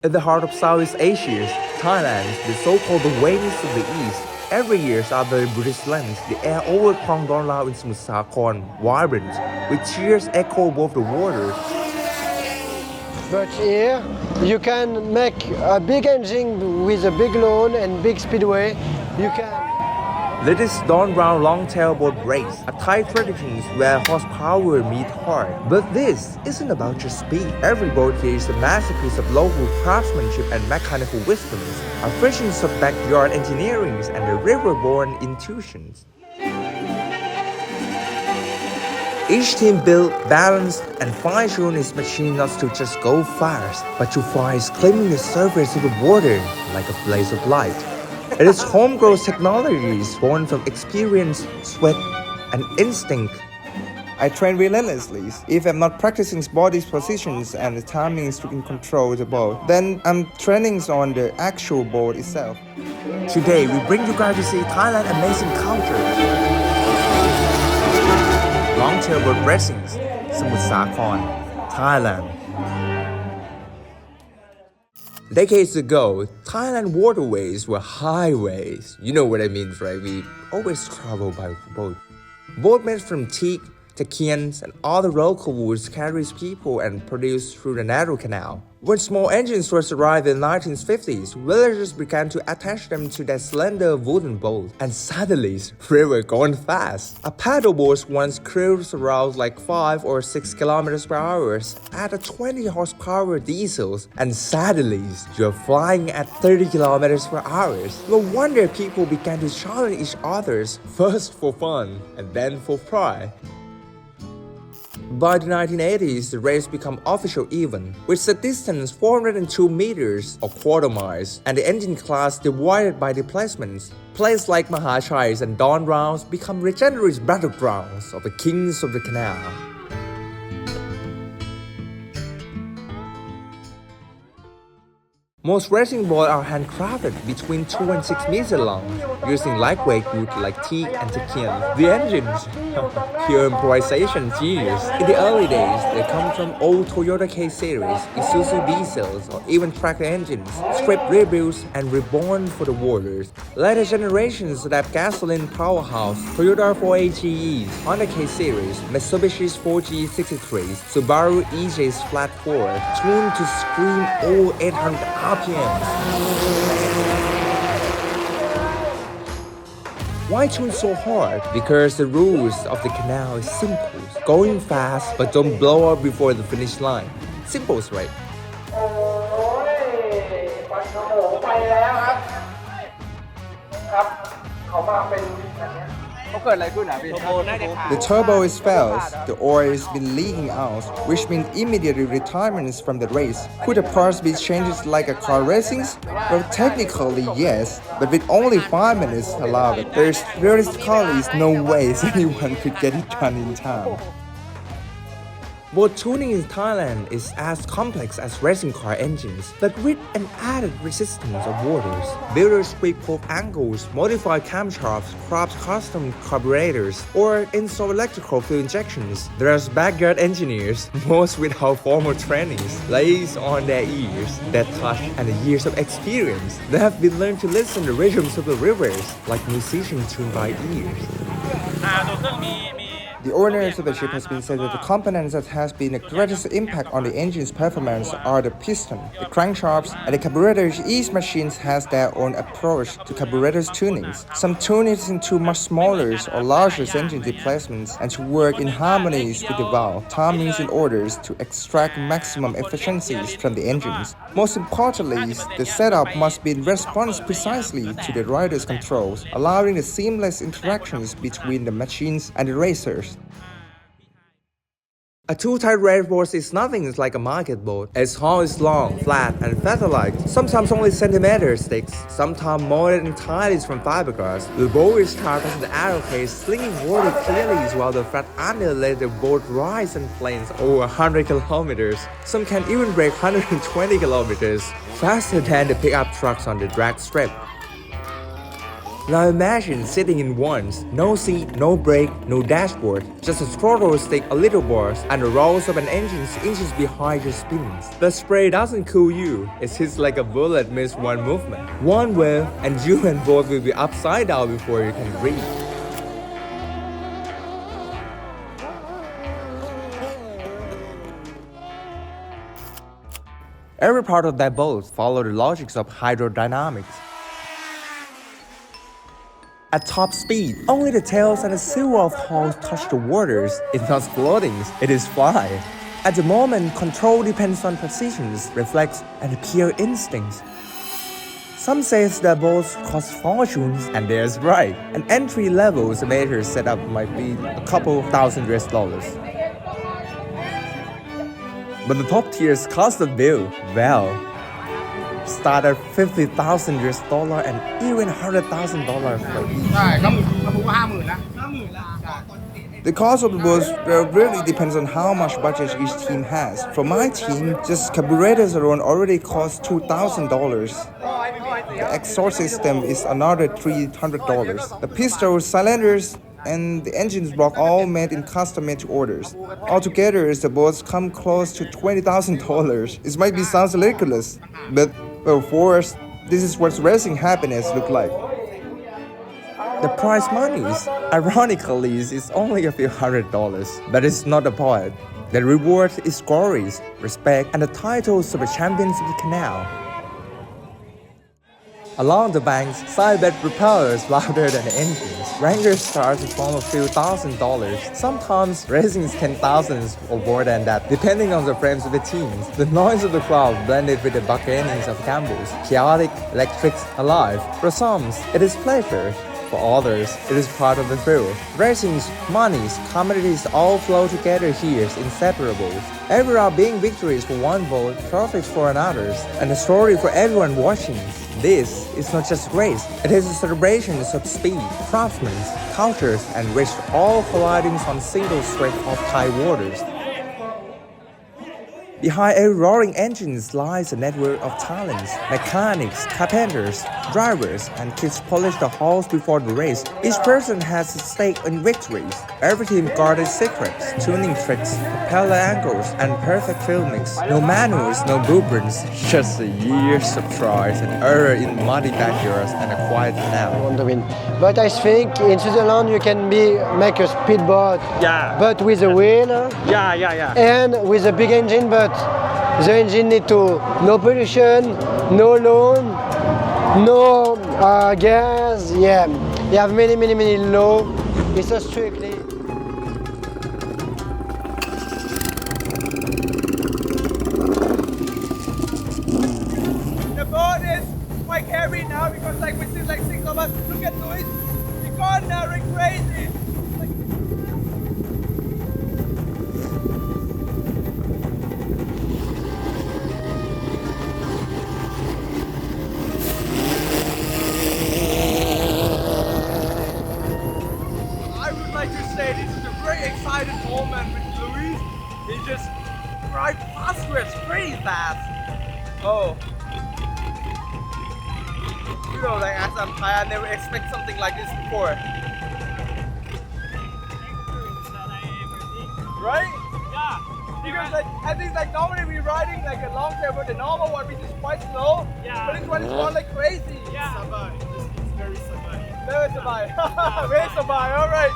In the heart of Southeast Asia, Thailand, the so-called the Venice of the East, every year after the British lands, the air over Krong Don Lao in Samut Sakhon vibrant, with cheers echo above the water. But here, you can make a big engine with a big lawn and big speedway. You can. This is Don Round Longtail Boat Race, a Thai tradition where horsepower meets heart. But this isn't about just speed. Every boat here is a masterpiece of local craftsmanship and mechanical wisdom, a freshness of backyard engineering and the river-born intuitions. Each team built, balanced, and fine-tuned its machine not to just go fast, but to fly claiming the surface of the water like a blaze of light. It is homegrown technologies born from experience, sweat, and instinct. I train relentlessly. If I'm not practicing body positions and the timings to control the boat, then I'm training on the actual boat itself. Today, we bring you guys to see Thailand's amazing culture. Longtail Boat Racing, Samut Sakhon, Thailand. Decades ago, Thailand waterways were highways. You know what I mean, right? We always travel by boat. Boat made from teak, takians, and other local woods carries people and produced through the narrow canal. When small engines first arrived in the 1950s, villagers began to attach them to their slender wooden boat, and suddenly, they were going fast. A paddle boat once cruised around like 5 or 6 kilometers per hour at a 20 horsepower diesels, and suddenly, you're flying at 30 kilometers per hour. No wonder people began to challenge each other, first for fun and then for pride. By the 1980s, the race became official event, with the distance 402 meters or quarter miles, and the engine class divided by displacements. Places like Mahachais and Don Rounds become legendary battlegrounds of the kings of the canal. Most racing boats are handcrafted between 2 and 6 meters long, using lightweight wood like teak and takian. The engines, pure improvisation genius. In the early days, they come from old Toyota K series, Isuzu diesels, or even tractor engines, stripped rebuilds and reborn for the waters. Later generations adapt gasoline powerhouse, Toyota 4AGEs, Honda K series, Mitsubishi's 4G63s, Subaru EJ's Flat 4, tuned to scream all 800 RPMs. Why tune so hard? Because the rules of the canal is simple. Going fast, but don't blow up before the finish line. Simple, right? The turbo is failed, the oil has been leaking out, which means immediate retirements from the race. Could the parts be changed like a car racing? Well, technically yes, but with only 5 minutes allowed, there's realistically no way anyone could get it done in time. Boat tuning in Thailand is as complex as racing car engines, but with an added resistance of waters. Builders tweak pole angles, modify camshafts, craft custom carburetors, or install electrical fuel injections. There's backyard engineers, most without formal trainings, lays on their ears, their touch, and the years of experience. They have been learned to listen to the rhythms of the rivers, like musicians tuned by ears. The owners of the ship has been said that the components that has been the greatest impact on the engine's performance are the piston, the crankshafts, and the carburetors. Each machine has their own approach to carburetors tunings. Some tune it into much smaller or larger engine displacements and to work in harmony with the valve timings in order to extract maximum efficiencies from the engines. Most importantly, the setup must be in response precisely to the rider's controls, allowing the seamless interactions between the machines and the racers. A two-type race boat is nothing like a market boat. Its hull is long, flat, and feather-like, sometimes only centimeters thick, sometimes molded entirely from fiberglass. The boat is carved as an arrow case, slinging water clearly while the flat under let the boat rise and planes over 100 kilometers. Some can even break 120 kilometers, faster than the pickup trucks on the drag strip. Now imagine sitting in ones, no seat, no brake, no dashboard, just a throttle stick, a little bars, and the rolls of an engine inches behind your spins. The spray doesn't cool you, it hits like a bullet missed one movement. One wave, and you and both will be upside down before you can breathe. Every part of that boat follows the logics of hydrodynamics. At top speed, only the tails and the silver of hulls touch the waters. It's not floating, it is flying. At the moment, control depends on precisions, reflex, and pure instincts. Some say that boats cost fortunes, and they're right. An entry-level simulator setup might be a couple $1,000. But the top tiers cost a bill, well, start at $50,000 and even $100,000 for each. The cost of the boats really depends on how much budget each team has. For my team, just carburetors alone already cost $2,000. The exhaust system is another $300. The pistols, cylinders, and the engines block all made in custom-made orders. Altogether, the boats come close to $20,000. It might be sounds ridiculous, but well, for us, this is what racing happiness look like. The prize money, ironically, is only a few $100, but it's not the point. The reward is glories, respect, and the titles of the champions of the canal. Along the banks, sidebed propellers louder than the engines. Rangers start from a few $1,000s. Sometimes racing is $10,000s or more than that, depending on the frames of the teams. The noise of the crowd blended with the buccanings of gambles, chaotic, electric, alive. For some, it is pleasure. For others, it is part of the thrill. Racing's, monies, commodities all flow together here as inseparables. Every round being victories for one boat, trophies for another, and a story for everyone watching. This is not just a race, it is a celebration of speed, craftsmen, cultures, and wish all colliding on single stretch of Thai waters. Behind every roaring engine lies a network of talents, mechanics, carpenters, drivers, and kids polish the hulls before the race. Each person has a stake in victories. Every team guarded secrets, tuning tricks, propeller angles, and perfect filmings. No manuals, no blueprints, just years of trials and error in muddy backyards and a quiet canal. On the wind. But I think in Switzerland you can make a speedboat, but with a wheel, and with a big engine, but the engine need to no pollution, no loan, no gas. Yeah, you have many laws. It's so strictly. The boat is quite heavy now because we see 6 of us. Look at Luis, we gone now, we're crazy. This is a very excited moment with Luis. He just drives faster, it's pretty fast. Oh. You know, as I'm Thai, I never expect something like this before. Right? Yeah. Because I think normally we're riding a Longtail Boat, the normal one which is quite slow. Yeah. But this one is going like crazy. Yeah. It's very sabai. Very sabai. Very sabai, alright.